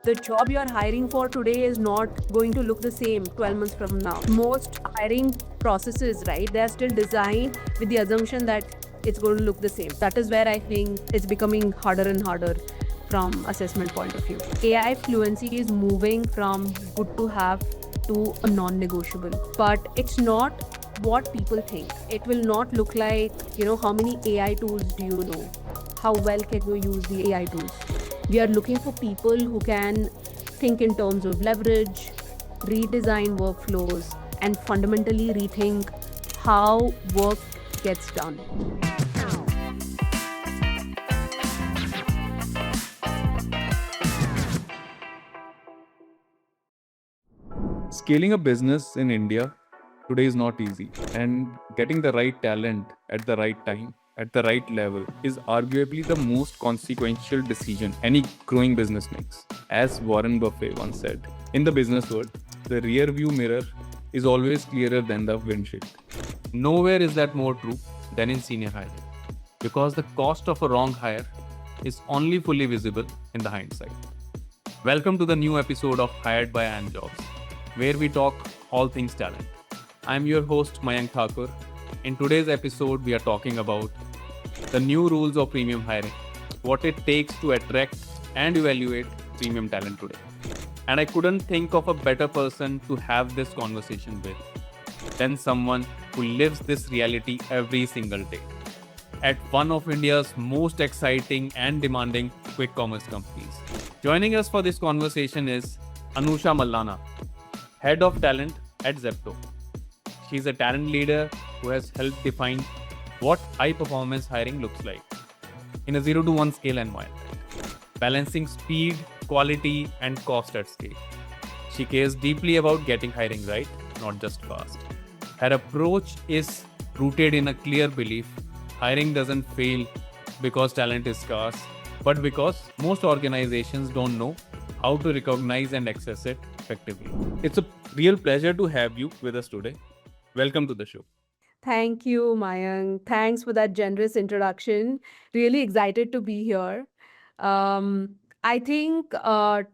The job you are hiring for today is not going to look the same 12 months from now. Most hiring processes, right, they are still designed with the assumption that it's going to look the same. That is where I think it's becoming harder and harder from assessment point of view. AI fluency is moving from good to have to a non-negotiable, but it's not what people think. It will not look like, how many AI tools do you know? How well can you use the AI tools? We are looking for people who can think in terms of leverage, redesign workflows, and fundamentally rethink how work gets done. Scaling a business in India today is not easy, and getting the right talent at the right time, at the right level, is arguably the most consequential decision any growing business makes. As Warren Buffett once said, in the business world, the rear view mirror is always clearer than the windshield. Nowhere is that more true than in senior hiring, because the cost of a wrong hire is only fully visible in the hindsight. Welcome to the new episode of Hired by Ant Jobs, where we talk all things talent. I'm your host Mayank Thakur. In today's episode, we are talking about the new rules of premium hiring, what it takes to attract and evaluate premium talent today. And I couldn't think of a better person to have this conversation with than someone who lives this reality every single day at one of India's most exciting and demanding quick commerce companies. Joining us for this conversation is Anusha Mallana, Head of Talent at Zepto. She's a talent leader who has helped define what high performance hiring looks like in a 0 to 1 scale environment, balancing speed, quality, and cost at scale. She cares deeply about getting hiring right, not just fast. Her approach is rooted in a clear belief hiring doesn't fail because talent is scarce, but because most organizations don't know how to recognize and access it effectively. It's a real pleasure to have you with us today. Welcome to the show. Thank you, Mayank. Thanks for that generous introduction. Really excited to be here. I think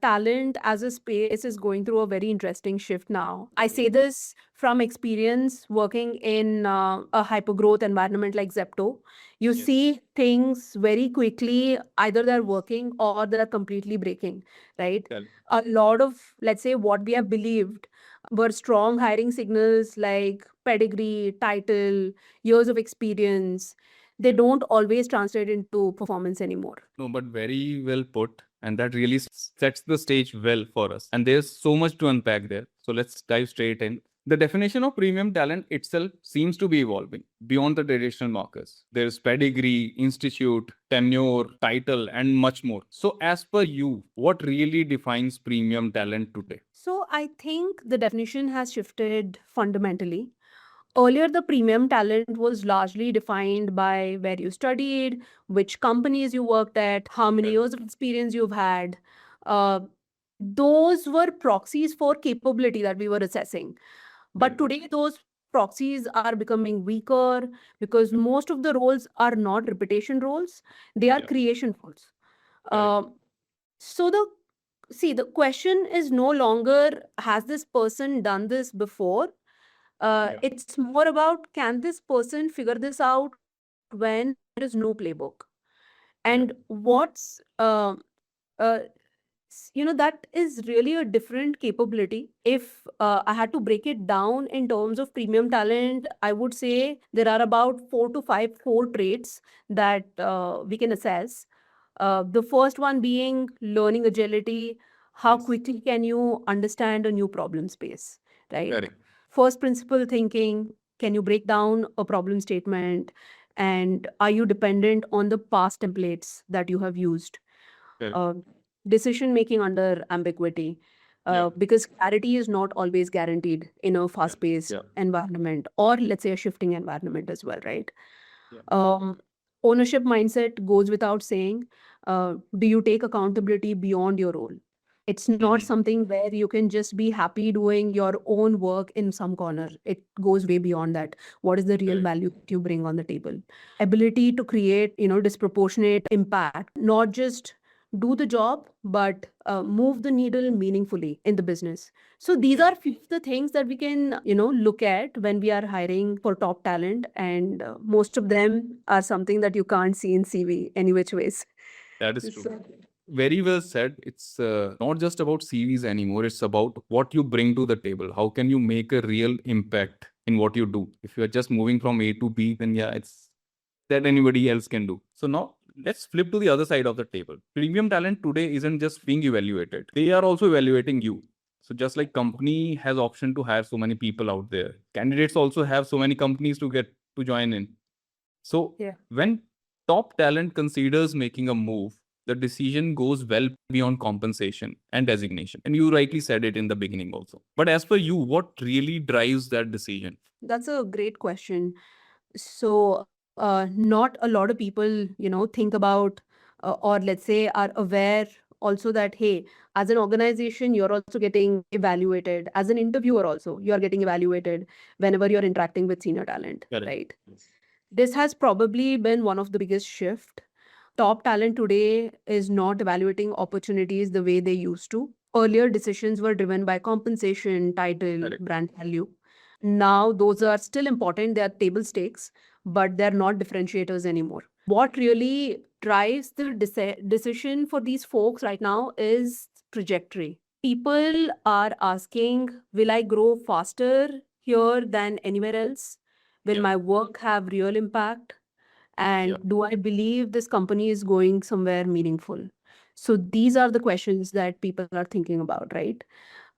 talent as a space is going through a very interesting shift now. I say this from experience working in a hypergrowth environment like Zepto. You Yes. see things very quickly, either they're working or they're completely breaking, right? Tell. A lot of, let's say, what we have believed were strong hiring signals like pedigree, title, years of experience. They don't always translate into performance anymore. No, but very well put. And that really sets the stage well for us. And there's so much to unpack there. So let's dive straight in. The definition of premium talent itself seems to be evolving beyond the traditional markers. There's pedigree, institute, tenure, title, and much more. So, as per you, what really defines premium talent today? So I think the definition has shifted fundamentally. Earlier, the premium talent was largely defined by where you studied, which companies you worked at, how many years of experience you've had. Uh, those were proxies for capability that we were assessing. But today, those proxies are becoming weaker because most of the roles are not reputation roles, they are Yeah. creation roles. Correct. So the question is no longer has this person done this before. Yeah. It's more about can this person figure this out when there is no playbook, Yeah. and what's uh, that is really a different capability. If I had to break it down in terms of premium talent, I would say there are about 4 to 5 core traits that we can assess. The first one being learning agility. How Yes. quickly can you understand a new problem space, right? Correct. First principle thinking. Can you break down a problem statement? And are you dependent on the past templates that you have used? Correct. uh, Decision making under ambiguity, Yeah. because clarity is not always guaranteed in a fast paced Yeah. environment, or let's say a shifting environment as well, right? Yeah. Ownership mindset goes without saying. Do you take accountability beyond your role? It's not something where you can just be happy doing your own work in some corner. It goes way beyond that. What is the real Correct. value that you bring on the table? Ability to create, disproportionate impact, not just do the job, but move the needle meaningfully in the business. So these are few of the things that we can, look at when we are hiring for top talent, and most of them are something that you can't see in CV any which ways. That is true. So, Very well said. It's not just about CVs anymore. It's about what you bring to the table. How can you make a real impact in what you do? If you are just moving from A to B, then yeah, it's that anybody else can do. So now let's flip to the other side of the table. Premium talent today isn't just being evaluated. They are also evaluating you. So just like company has option to hire so many people out there, candidates also have so many companies to get to join in. So yeah. when top talent considers making a move, the decision goes well beyond compensation and designation. And you rightly said it in the beginning also. But as for you, what really drives that decision? That's a great question. So, not a lot of people, think about, or let's say are aware also that, hey, as an organization, you're also getting evaluated. As an interviewer also, you're getting evaluated whenever you're interacting with senior talent, Correct. right? This has probably been one of the biggest shift. Top talent today is not evaluating opportunities the way they used to. Earlier decisions were driven by compensation, title, Correct. brand value. Now those are still important, they are table stakes, but they're not differentiators anymore. What really drives the decision for these folks right now is trajectory. People are asking, will I grow faster here than anywhere else? Will Yeah. my work have real impact? And Yeah. do I believe this company is going somewhere meaningful? So these are the questions that people are thinking about, right?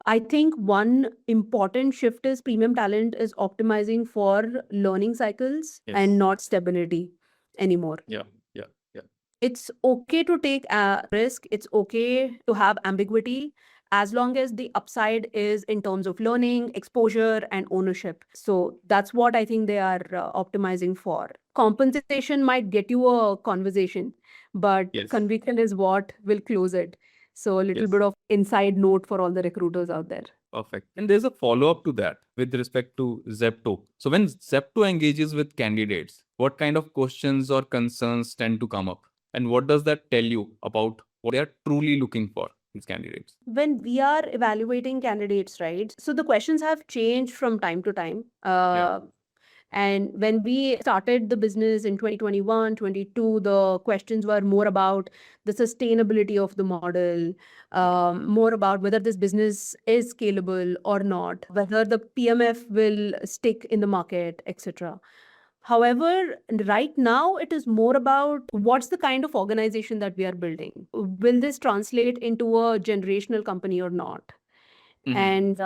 I think one important shift is premium talent is optimizing for learning cycles Yes. and not stability anymore. Yeah. Yeah. Yeah. It's okay to take a risk. It's okay to have ambiguity as long as the upside is in terms of learning, exposure, and ownership. So that's what I think they are optimizing for. Compensation might get you a conversation, but Yes. conviction is what will close it. So a little Yes. bit of inside note for all the recruiters out there. Perfect. And there's a follow up to that with respect to Zepto. So when Zepto engages with candidates, what kind of questions or concerns tend to come up? And what does that tell you about what they are truly looking for, these candidates? When we are evaluating candidates, right? So the questions have changed from time to time. And when we started the business in 2021, 22, the questions were more about the sustainability of the model, more about whether this business is scalable or not, whether the PMF will stick in the market, etc. However, right now it is more about what's the kind of organization that we are building. Will this translate into a generational company or not? Mhm. And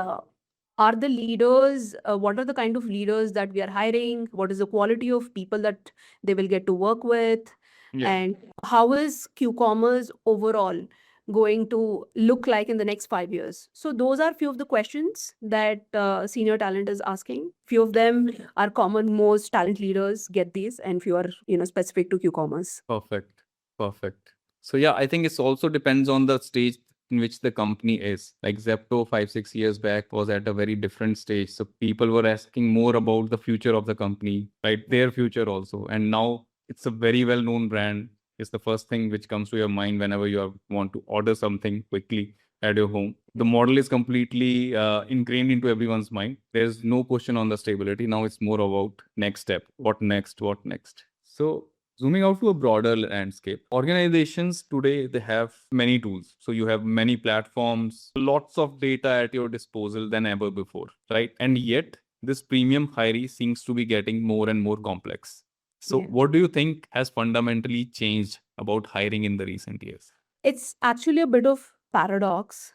are the leaders, what are the kind of leaders that we are hiring? What is the quality of people that they will get to work with? Yeah. And how is Q-commerce overall going to look like in the next 5 years? So those are few of the questions that senior talent is asking. Few of them are common. Most talent leaders get these, and few are specific to Q-commerce. Perfect. Perfect. So yeah, I think it also depends on the stage in which the company is. Like Zepto 5-6 years back was at a very different stage. So people were asking more about the future of the company, right? Their future also. And now it's a very well-known brand. It's the first thing which comes to your mind whenever want to order something quickly at your home. The model is completely ingrained into everyone's mind. There's no question on the stability. Now it's more about next step. What next? What next? So zooming out to a broader landscape, organizations today, they have many tools. So you have many platforms, lots of data at your disposal than ever before, right? And yet this premium hiring seems to be getting more and more complex. So Yeah. what do you think has fundamentally changed about hiring in the recent years? It's actually a bit of paradox.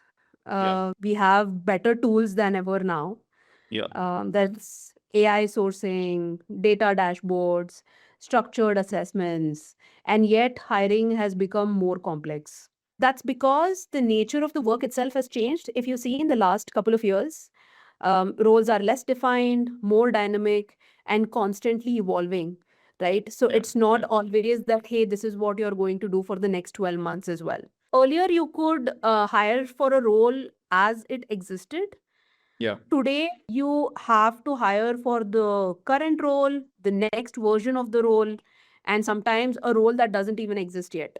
Yeah. We have better tools than ever now. Yeah. That's AI sourcing, data dashboards, structured assessments, and yet hiring has become more complex. That's because the nature of the work itself has changed. If you see in the last couple of years, roles are less defined, more dynamic, and constantly evolving, right? So Yeah. it's not always that, hey, this is what you're going to do for the next 12 months as well. Earlier, you could hire for a role as it existed. Yeah. Today, you have to hire for the current role, the next version of the role, and sometimes a role that doesn't even exist yet.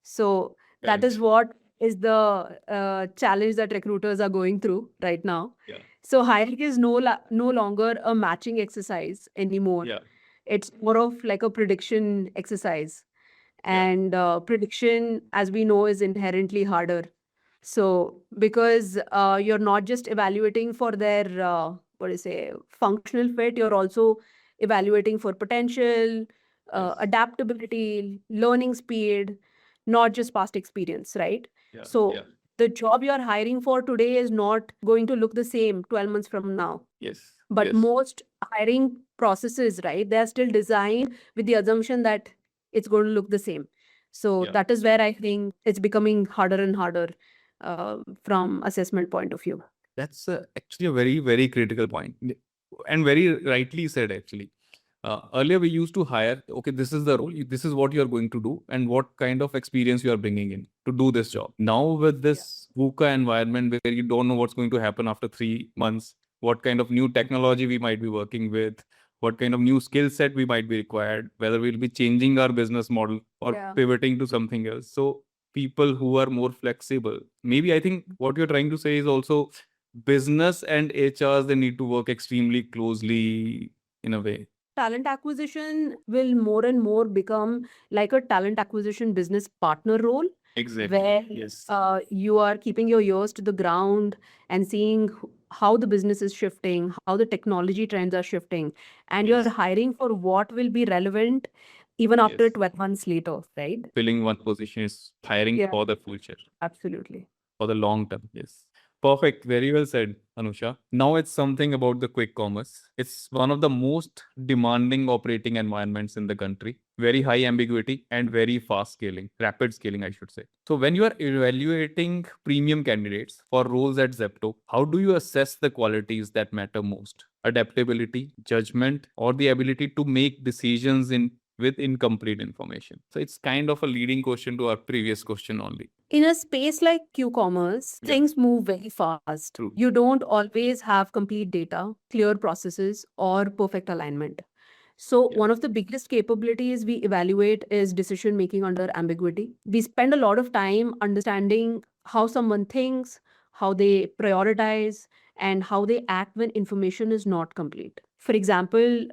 So That is what is the challenge that recruiters are going through right now. Yeah. So hiring is no longer a matching exercise anymore. Yeah. It's more of like a prediction exercise. Yeah. And prediction, as we know, is inherently harder. So because you're not just evaluating for their what do you say, functional fit, you're also evaluating for potential, Yes. adaptability, learning speed, not just past experience, right? Yeah. So Yeah. the job you're hiring for today is not going to look the same 12 months from now. Yes. But Yes. most hiring processes, right, they're still designed with the assumption that it's going to look the same. So Yeah. that is where I think it's becoming harder and harder from assessment point of view. That's actually a very, very critical point. And very rightly said, actually. Earlier, we used to hire, okay, this is the role, this is what you are going to do, and what kind of experience you are bringing in to do this job. Now, with this VUCA environment where you don't know what's going to happen after 3 months, what kind of new technology we might be working with, what kind of new skill set we might be required, whether we'll be changing our business model or Yeah. pivoting to something else. So, people who are more flexible, maybe I think what you're trying to say is also business and HRs, they need to work extremely closely in a way. Talent acquisition will more and more become like a talent acquisition business partner role, Exactly. where Yes. you are keeping your ears to the ground and seeing how the business is shifting, how the technology trends are shifting, and Yes. you're hiring for what will be relevant even after Yes. 12 months later, right? Filling one position is hiring Yeah. for the future, Absolutely. for the long term. Yes. Perfect. Very well said, Anusha. Now it's something about the quick commerce. It's one of the most demanding operating environments in the country. Very high ambiguity and very fast scaling, rapid scaling, I should say. So when you are evaluating premium candidates for roles at Zepto, how do you assess the qualities that matter most? Adaptability, judgment, or the ability to make decisions with incomplete information. So it's kind of a leading question to our previous question only. In a space like Q-commerce, Yeah. things move very fast. True. You don't always have complete data, clear processes, or perfect alignment. So Yeah. one of the biggest capabilities we evaluate is decision making under ambiguity. We spend a lot of time understanding how someone thinks, how they prioritize, and how they act when information is not complete. For example,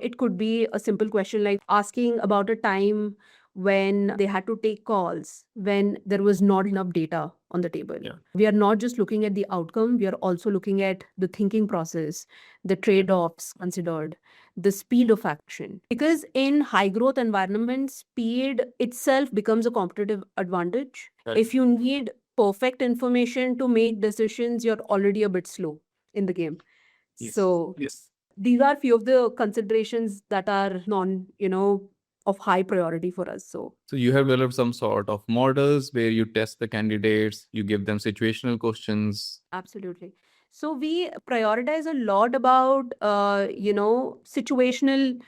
it could be a simple question like asking about a time when they had to take calls when there was not enough data on the table. Yeah. We are not just looking at the outcome, we are also looking at the thinking process, the trade-offs considered, the speed of action. Because in high growth environments, speed itself becomes a competitive advantage. Right. If you need perfect information to make decisions, you're already a bit slow in the game. Yes. So Yes. these are few of the considerations that are of high priority for us. So You have developed some sort of models where you test the candidates, you give them situational questions. absolutely. So we prioritize a lot about situational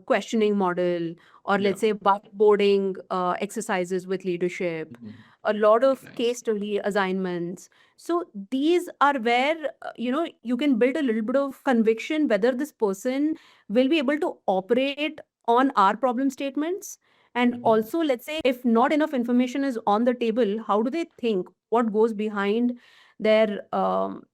questioning model, or let's say whiteboarding exercises with leadership, a lot of Nice. case study assignments. So these are where you can build a little bit of conviction whether this person will be able to operate on our problem statements. And also, let's say if not enough information is on the table, how do they think, what goes behind their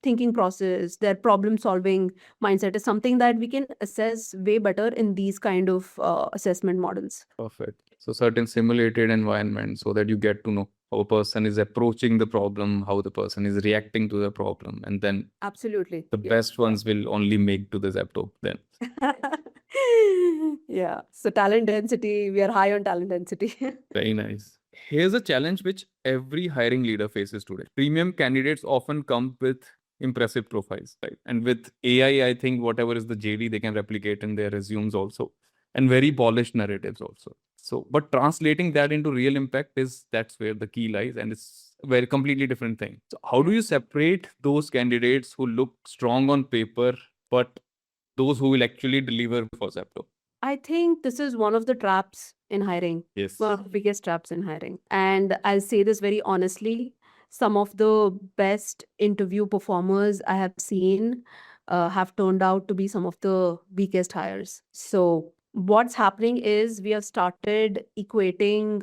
thinking process, their problem solving mindset is something that we can assess way better in these kind of assessment models. Perfect. So certain simulated environments so that you get to know how a person is approaching the problem, how the person is reacting to the problem, and then Absolutely. the best ones will only make to the Zepto then. Yeah. So talent density, we are high on talent density. Very nice. Here's a challenge which every hiring leader faces today. Premium candidates often come with impressive profiles, right? And with AI, I think whatever is the JD, they can replicate in their resumes also, and very polished narratives also. So, but translating that into real impact that's where the key lies, and it's a very completely different thing. So, how do you separate those candidates who look strong on paper, but those who will actually deliver for Zepto? I think this is one of the traps in hiring. Yes. One of the biggest traps in hiring. And I'll say this very honestly, some of the best interview performers I have seen have turned out to be some of the weakest hires. So what's happening is we have started equating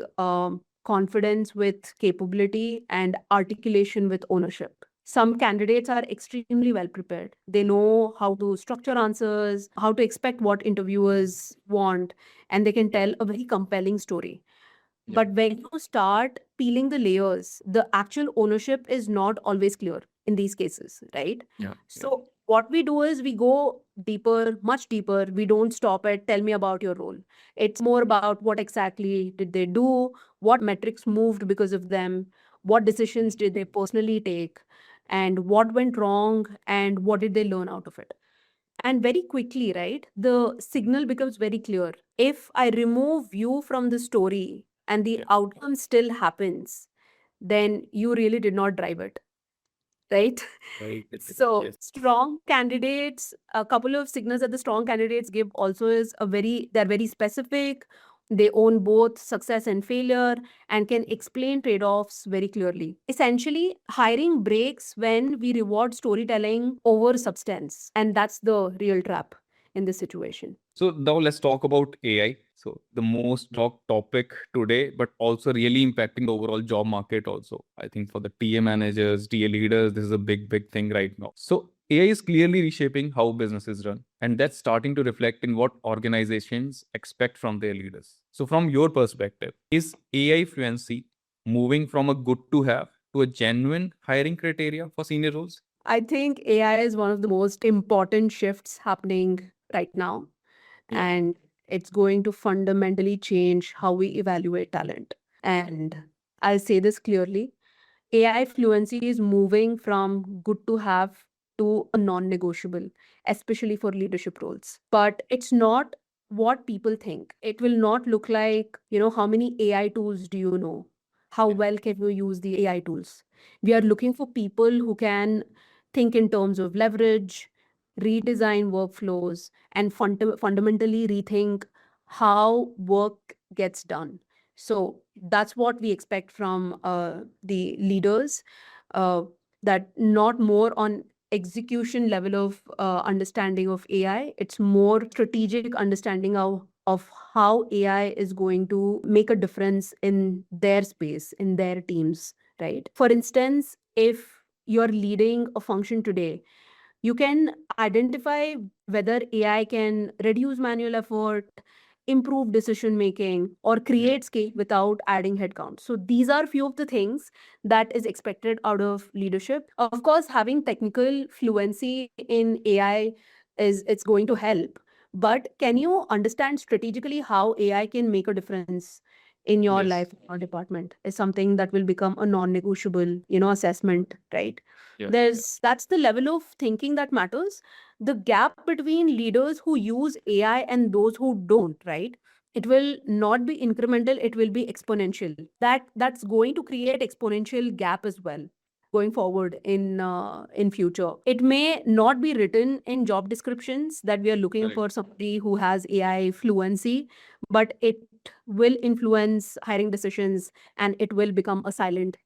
confidence with capability and articulation with ownership. Some candidates are extremely well prepared. They know how to structure answers, how to expect what interviewers want, and they can tell a very compelling story. Yeah. But when you start peeling the layers, the actual ownership is not always clear in these cases, right? Yeah. So, what we do is we go deeper, much deeper. We don't stop at tell me about your role. It's more about what exactly did they do, what metrics moved because of them, what decisions did they personally take, and what went wrong, and what did they learn out of it. And very quickly, right, the signal becomes very clear. If I remove you from the story and the Yeah. outcome still happens, then you really did not drive it, right? Right. So Yes. strong candidates, a couple of signals that the strong candidates give also is they're very specific. They own both success and failure and can explain trade-offs very clearly. Essentially, hiring breaks when we reward storytelling over substance. And that's the real trap in this situation. So now let's talk about AI. So the most talked topic today, but also really impacting the overall job market also. I think for the TA managers, TA leaders, this is a big thing right now. So AI is clearly reshaping how businesses run, and that's starting to reflect in what organizations expect from their leaders. So from your perspective, is AI fluency moving from a good to have to a genuine hiring criteria for senior roles? I think AI is one of the most important shifts happening right now. Yeah. And it's going to fundamentally change how we evaluate talent. And I'll say this clearly, AI fluency is moving from good to have to a non negotiable, especially for leadership roles. But it's not what people think. It will not look like, how many AI tools do you know? How Yeah. well can you use the AI tools? We are looking for people who can think in terms of leverage, redesign workflows, and fundamentally rethink how work gets done. So that's what we expect from the leaders, uh, that not more on execution level of understanding of AI. It's more strategic understanding of how AI is going to make a difference in their space, in their teams, right? For instance, if you're leading a function today, you can identify whether AI can reduce manual effort, improve decision making, or create scale without adding headcount. So these are few of the things that is expected out of leadership. Of course, having technical fluency in AI is it's going to help. But can you understand strategically how AI can make a difference in your Yes. life or department is something that will become a non-negotiable, assessment, right? Yeah. That's the level of thinking that matters. The gap between leaders who use AI and those who don't, right? It will not be incremental, it will be exponential. That's going to create exponential gap as well going forward in future. It may not be written in job descriptions that we are looking Correct. for somebody who has AI fluency, but it will influence hiring decisions and it will become a silent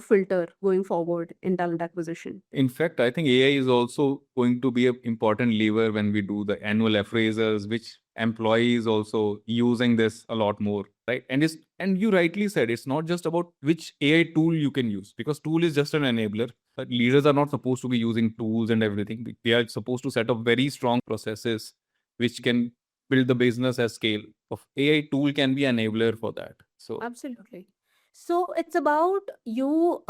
filter going forward in talent acquisition. In fact, I think AI is also going to be an important lever when we do the annual appraisals, which employees also using this a lot more, right? And you rightly said it's not just about which AI tool you can use, because tool is just an enabler. But leaders are not supposed to be using tools and everything. They are supposed to set up very strong processes which can build the business at scale. Of AI tool can be enabler for that. So Absolutely. So it's about you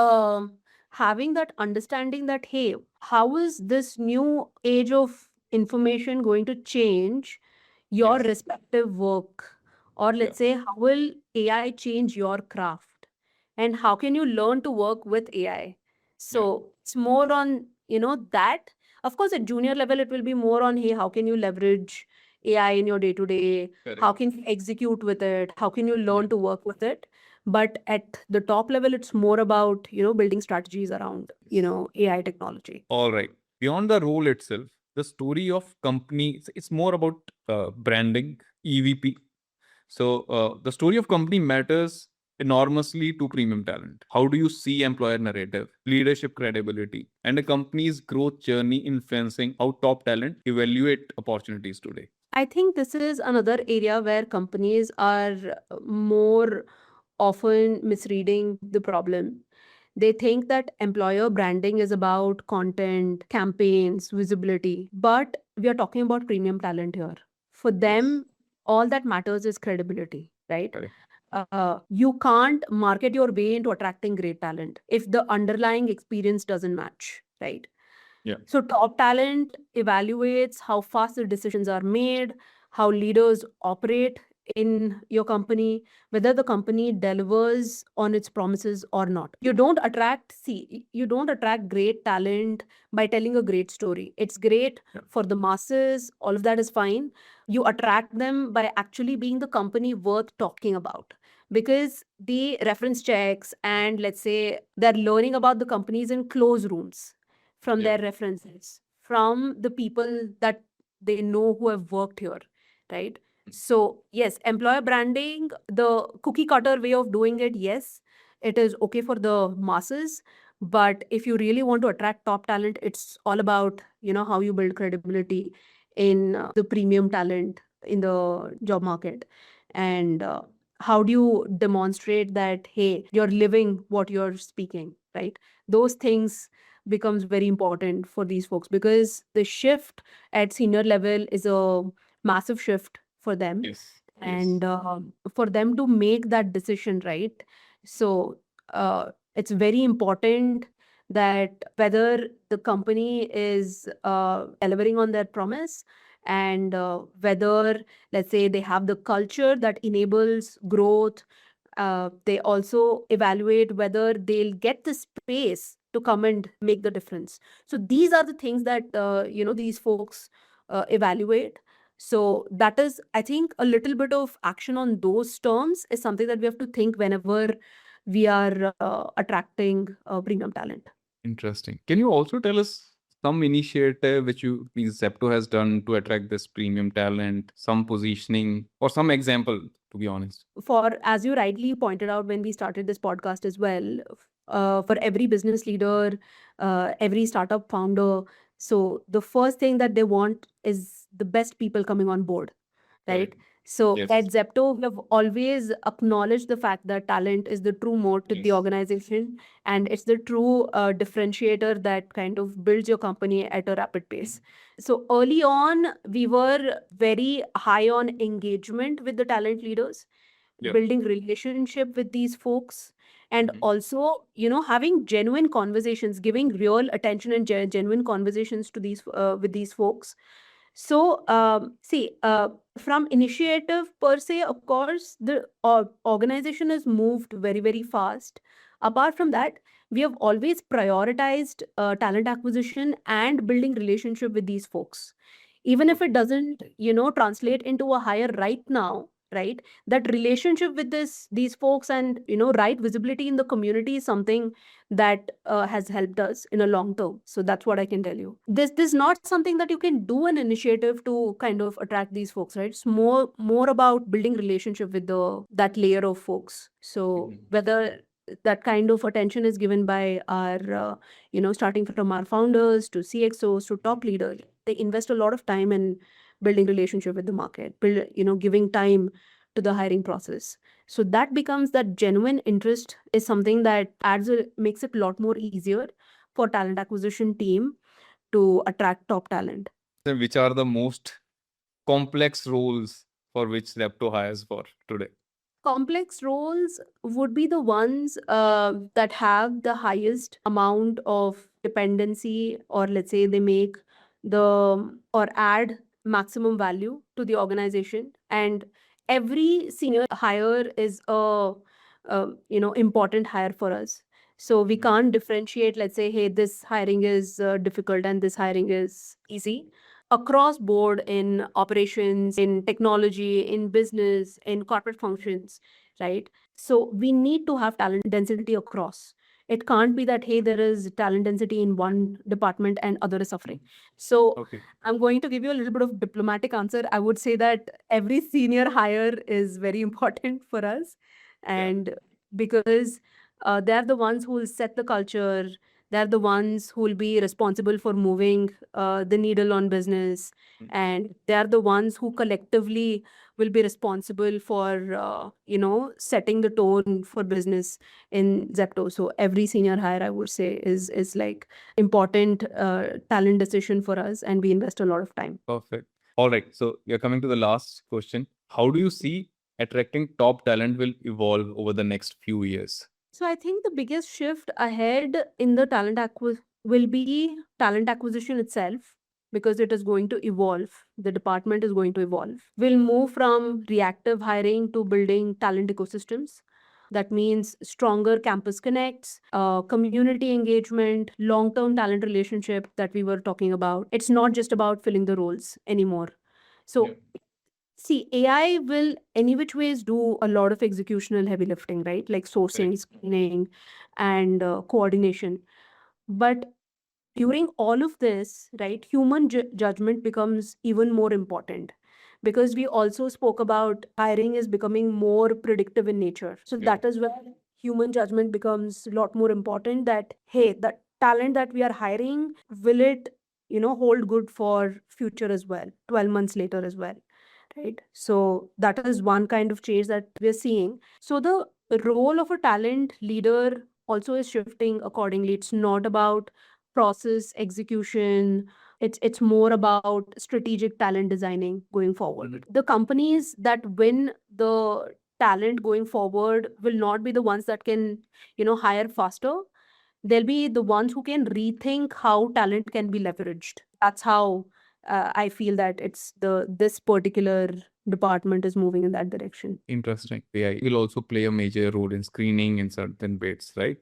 having that understanding that, hey, how is this new age of information going to change your yes, respective work? Or yeah, let's say, how will AI change your craft? And how can you learn to work with AI? yeah, So it's more on, that. Of course, at junior level, it will be more on, hey, how can you leverage AI in your day to day? How correct. can you execute with it? How can you Yeah. learn to work with it? But at the top level, it's more about, building strategies around, AI technology. All right. Beyond the role itself, the story of company, it's more about branding, EVP. So the story of company matters enormously to premium talent. How do you see employer narrative, leadership credibility, and a company's growth journey influencing how top talent evaluate opportunities today? I think this is another area where companies are more often misreading the problem. They think that employer branding is about content, campaigns, visibility, but we are talking about premium talent here. For them, all that matters is credibility, right? Correct. You can't market your way into attracting great talent if the underlying experience doesn't match, right? Yeah. So, top talent evaluates how fast the decisions are made, how leaders operate in your company, whether the company delivers on its promises or not. You don't attract great talent by telling a great story. It's great Yeah. for the masses, all of that is fine. You attract them by actually being the company worth talking about, because the reference checks and let's say they're learning about the companies in close rooms from Yeah. their references, from the people that they know who have worked here, right? So, yes, employer branding, the cookie cutter way of doing it, yes, it is okay for the masses. But if you really want to attract top talent, it's all about, how you build credibility in the premium talent in the job market. And how do you demonstrate that, hey, you're living what you're speaking, right? Those things becomes very important for these folks, because the shift at senior level is a massive shift for them. Yes. And for them to make that decision, right? So it's very important that whether the company is delivering on their promise, and whether, let's say, they have the culture that enables growth. They also evaluate whether they'll get the space to come and make the difference. So these are the things that these folks evaluate. So that is, I think, a little bit of action on those terms is something that we have to think whenever we are attracting premium talent. Interesting. Can you also tell us some initiative which you means Zepto has done to attract this premium talent, some positioning or some example, to be honest? For, as you rightly pointed out when we started this podcast as well, for every business leader, every startup founder, so the first thing that they want is the best people coming on board, right? Correct. So Yes. at Zepto, we have always acknowledged the fact that talent is the true moat to the Yes. organization, and it's the true differentiator that kind of builds your company at a rapid pace. So early on, we were very high on engagement with the talent leaders, Yeah. building relationship with these folks, and Mhm. also, having genuine conversations, giving real attention and genuine conversations to these with these folks. So, see, from initiative per se, of course, the organization has moved very, very fast. Apart from that, we have always prioritized talent acquisition and building relationship with these folks. Even if it doesn't, translate into a hire right now, right? That relationship with these folks and, right visibility in the community is something that has helped us in a long term. So that's what I can tell you. This is not something that you can do an initiative to kind of attract these folks, right? It's more about building relationship with that layer of folks. So Mhm. whether that kind of attention is given by our starting from our founders to CXOs to top leaders, they invest a lot of time in building relationship with the market, giving time to the hiring process. So that becomes that genuine interest is something that makes it a lot more easier for talent acquisition team to attract top talent. Then which are the most complex roles for which Zepto hires for today? Complex roles would be the ones that have the highest amount of dependency, or let's say they make or add maximum value to the organization. And every senior hire is a important hire for us. So we can't differentiate, let's say, hey, this hiring is difficult and this hiring is easy. Across board in operations, in technology, in business, in corporate functions, right? So we need to have talent density across. It can't be that, hey, there is talent density in one department and other is suffering. So Okay. I'm going to give you a little bit of diplomatic answer. I would say that every senior hire is very important for us. And because they're the ones who will set the culture, they're the ones who will be responsible for moving the needle on business. Mm. And they're the ones who collectively will be responsible for, setting the tone for business in Zepto. So every senior hire, I would say, is like important talent decision for us, and we invest a lot of time. Perfect. All right. So we are coming to the last question. How do you see attracting top talent will evolve over the next few years? So I think the biggest shift ahead in the will be talent acquisition itself, because it is going to evolve. The department is going to evolve. We'll move from reactive hiring to building talent ecosystems. That means stronger campus connects, community engagement, long-term talent relationship that we were talking about. It's not just about filling the roles anymore. So Yeah. see, AI will any which ways do a lot of executional heavy lifting, right? Like sourcing, Correct. screening, and coordination. But during all of this, right, human judgment becomes even more important, because we also spoke about hiring is becoming more predictive in nature. So Yeah. that is where human judgment becomes a lot more important, that, hey, the talent that we are hiring, will it, hold good for future as well, 12 months later as well, right? So that is one kind of change that we're seeing. So the role of a talent leader also is shifting accordingly. It's not about process execution. It's more about strategic talent designing going forward. The companies that win the talent going forward will not be the ones that can, hire faster. They'll be the ones who can rethink how talent can be leveraged. That's how I feel that this particular department is moving in that direction. Interesting. AI will also play a major role in screening in certain bits, right?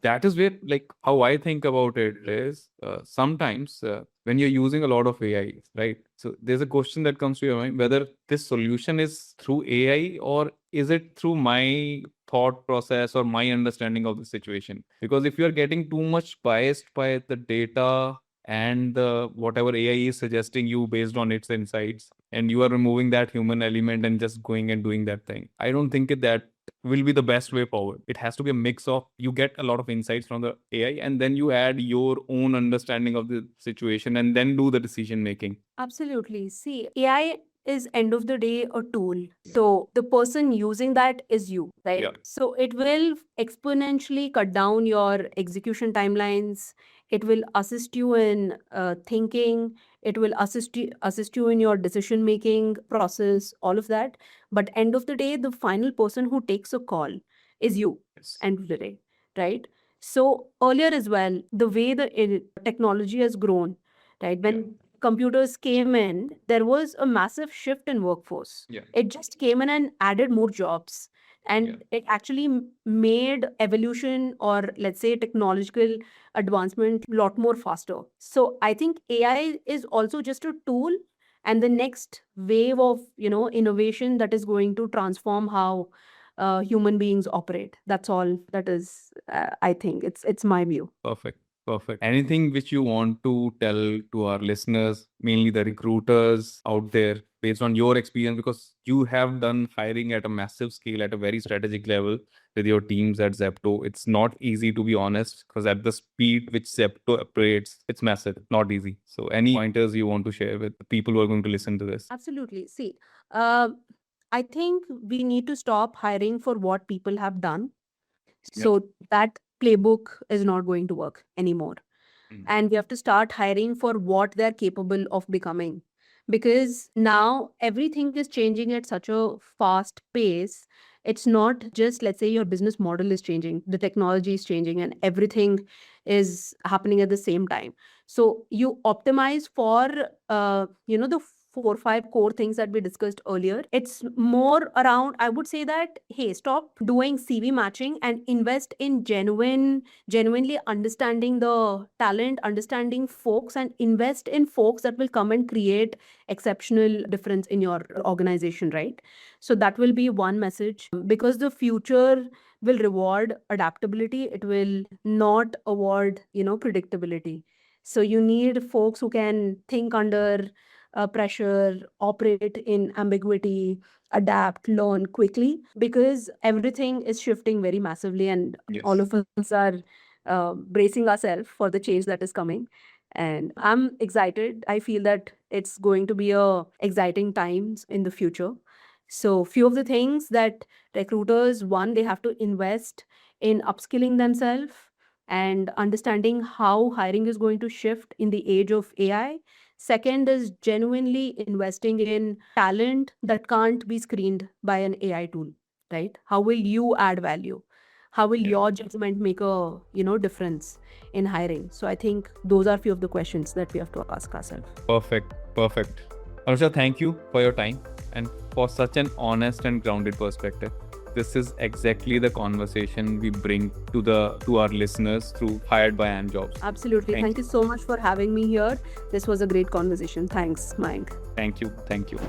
That is where, like, how I think about it is sometimes when you're using a lot of AI, right? So there's a question that comes to your mind whether this solution is through AI or is it through my thought process or my understanding of the situation? Because if you are getting too much biased by the data and the whatever AI is suggesting you based on its insights, and you are removing that human element and just going and doing that thing, I don't think that will be the best way forward. It has to be a mix of you get a lot of insights from the AI and then you add your own understanding of the situation and then do the decision making. Absolutely. See, AI is end of the day a tool. So the person using that is you, right? Yeah. So it will exponentially cut down your execution timelines. It will assist you in thinking. It will assist you in your decision making process, all of that. But end of the day, the final person who takes a call is you. Yes. End of the day, right? So earlier as well, the way the technology has grown, right? When computers came in, there was a massive shift in workforce. Yeah. It just came in and added more jobs. And Yeah. it actually made evolution, or let's say technological advancement, a lot more faster. So I think AI is also just a tool, and the next wave of innovation that is going to transform how human beings operate. That's all. That is, I think it's my view. Perfect. Perfect. Anything which you want to tell to our listeners, mainly the recruiters out there, based on your experience, because you have done hiring at a massive scale, at a very strategic level with your teams at Zepto. It's not easy, to be honest, because at the speed which Zepto operates, it's massive, not easy. So, any pointers you want to share with the people who are going to listen to this? Absolutely. See, um, I think we need to stop hiring for what people have done. Yeah. So that playbook is not going to work anymore. Mm. And we have to start hiring for what they're capable of becoming. Because now everything is changing at such a fast pace. It's not just, let's say, your business model is changing, the technology is changing, and everything is happening at the same time. So you optimize for, the 4 or 5 core things that we discussed earlier. It's more around, I would say that, hey, stop doing CV matching and invest in genuinely understanding the talent, understanding folks, and invest in folks that will come and create exceptional difference in your organization, right? So that will be one message, because the future will reward adaptability. It will not award, predictability. So you need folks who can think under pressure, operate in ambiguity, adapt, learn quickly, because everything is shifting very massively, and Yes. all of us are bracing ourselves for the change that is coming. And I'm excited. I feel that it's going to be a exciting times in the future. So few of the things that recruiters, one, they have to invest in upskilling themselves and understanding how hiring is going to shift in the age of AI. Second is genuinely investing in talent that can't be screened by an AI tool, right? How will you add value? How will Yeah. your judgment make a, difference in hiring? So I think those are few of the questions that we have to ask ourselves. Perfect. Anusha, thank you for your time and for such an honest and grounded perspective. This is exactly the conversation we bring to our listeners through Hired by Ann Jobs. Absolutely. Thank Thank you so much for having me here. This was a great conversation. Thanks, Mayank. Thank you.